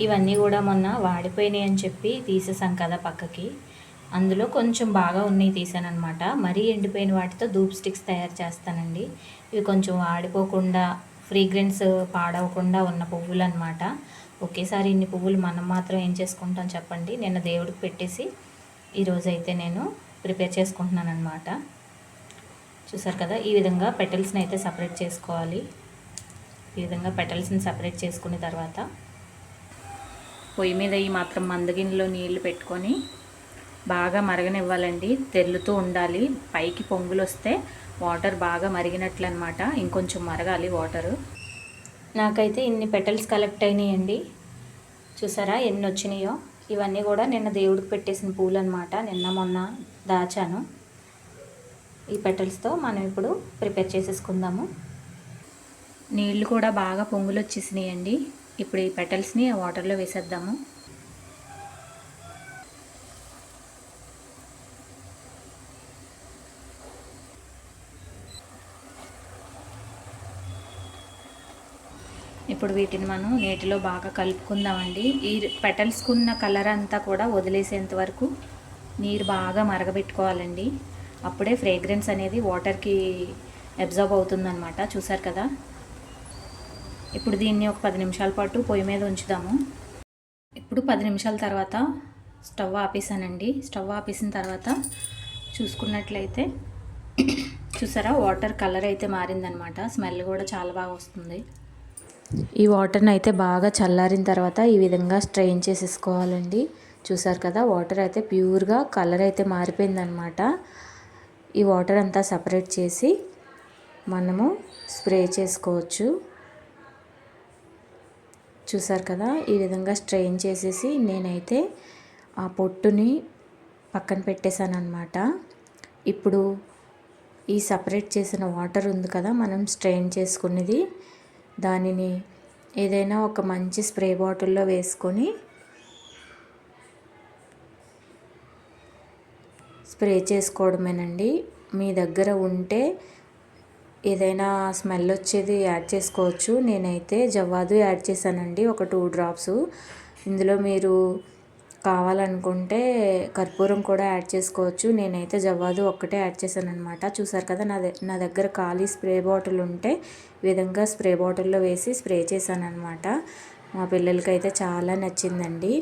ఇవన్నీ కూడా మొన్న వాడిపోయినాయి అని చెప్పి తీసేసాం కదా పక్కకి. అందులో కొంచెం బాగా ఉన్నాయి తీసాను అనమాట. మరీ ఎండిపోయిన వాటితో ధూప్ స్టిక్స్ తయారు చేస్తానండి. ఇవి కొంచెం వాడిపోకుండా ఫ్రీగ్రెన్స్ పాడవకుండా ఉన్న పువ్వులు అనమాట. ఒకేసారి ఇన్ని పువ్వులు మనం మాత్రం ఏం చేసుకుంటాం చెప్పండి. నిన్న దేవుడికి పెట్టేసి ఈరోజైతే నేను ప్రిపేర్ చేసుకుంటున్నాను అనమాట. చూసారు కదా, ఈ విధంగా పెటల్స్ని అయితే సపరేట్ చేసుకోవాలి. ఈ విధంగా పెటల్స్ని సపరేట్ చేసుకున్న తర్వాత పొయ్యి మీద ఈ మాత్రం మందగిన్నెలో నీళ్లు పెట్టుకొని బాగా మరగనివ్వాలండి. తెల్లుతూ ఉండాలి. పైకి పొంగులు వస్తే వాటర్ బాగా మరిగినట్లు అనమాట. ఇంకొంచెం మరగాలి వాటరు. నాకైతే ఇన్ని పెటల్స్ కలెక్ట్ అయినాయండి. చూసారా ఎన్ని వచ్చినాయో. ఇవన్నీ కూడా నిన్న దేవుడికి పెట్టేసిన పూలు అనమాట. నిన్న మొన్న దాచాను. ఈ పెటల్స్తో మనం ఇప్పుడు ప్రిపేర్ చేసేసుకుందాము. నీళ్ళు కూడా బాగా పొంగులు వచ్చేసినాయండి. ఇప్పుడు ఈ పెటల్స్ని ఆ వాటర్లో వేసేద్దాము. ఇప్పుడు వీటిని మనం నీటిలో బాగా కలుపుకుందామండి. ఈ పెటల్స్కున్న కలర్ అంతా కూడా వదిలేసేంత వరకు నీరు బాగా మరగబెట్టుకోవాలండి. అప్పుడే ఫ్రేగ్రెన్స్ అనేది వాటర్కి అబ్జర్వ్ అవుతుందన్నమాట. చూసారు కదా. ఇప్పుడు దీన్ని ఒక 10 నిమిషాల పాటు పొయ్యి మీద ఉంచుదాము. ఇప్పుడు 10 నిమిషాల తర్వాత స్టవ్ ఆపేసానండి. స్టవ్ ఆపేసిన తర్వాత చూసుకున్నట్లయితే చూసారా వాటర్ కలర్ అయితే మారిందనమాట. స్మెల్ కూడా చాలా బాగా వస్తుంది. ఈ వాటర్ని అయితే బాగా చల్లారిన తర్వాత ఈ విధంగా స్ట్రెయిన్ చేసేసుకోవాలండి. చూసారు కదా, వాటర్ అయితే ప్యూర్గా కలర్ అయితే మారిపోయిందనమాట. ఈ వాటర్ అంతా సపరేట్ చేసి మనము స్ప్రే చేసుకోవచ్చు. చూసారు కదా, ఈ విధంగా స్ట్రెయిన్ చేసేసి నేనైతే ఆ పొట్టుని పక్కన పెట్టేశాను అనమాట. ఇప్పుడు ఈ సపరేట్ చేసిన వాటర్ ఉంది కదా మనం స్ట్రెయిన్ చేసుకునేది, దానిని ఏదైనా ఒక మంచి స్ప్రే బాటిల్లో వేసుకొని స్ప్రే చేసుకోవడమేనండి. మీ దగ్గర ఉంటే ఏదైనా స్మెల్ వచ్చేది యాడ్ చేసుకోవచ్చు. నేనైతే జవ్వాదు యాడ్ చేశానండి, ఒక 2 డ్రాప్స్. ఇందులో మీరు కావాలనుకుంటే కర్పూరం కూడా యాడ్ చేసుకోవచ్చు. నేనైతే జవ్వాదు ఒక్కటే యాడ్ చేశాను అనమాట. చూసారు కదా, నా దగ్గర ఖాళీ స్ప్రే బాటిల్ ఉంటే ఈ విధంగా స్ప్రే బాటిల్లో వేసి స్ప్రే చేశాను అనమాట. మా పిల్లలకైతే చాలా నచ్చిందండి.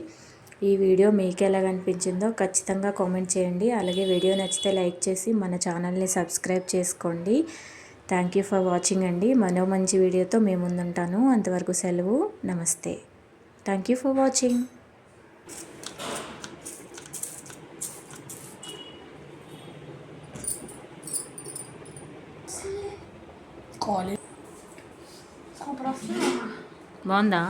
ఈ వీడియో మీకు ఎలాగ అనిపించిందో ఖచ్చితంగా కామెంట్ చేయండి. అలాగే వీడియో నచ్చితే లైక్ చేసి మన ఛానల్ని సబ్స్క్రైబ్ చేసుకోండి. థ్యాంక్ యూ ఫర్ వాచింగ్ అండి. మరో మంచి వీడియోతో మేము ముందుంటాను. అంతవరకు సెలవు. నమస్తే. Thank you for watching. బాగుందా?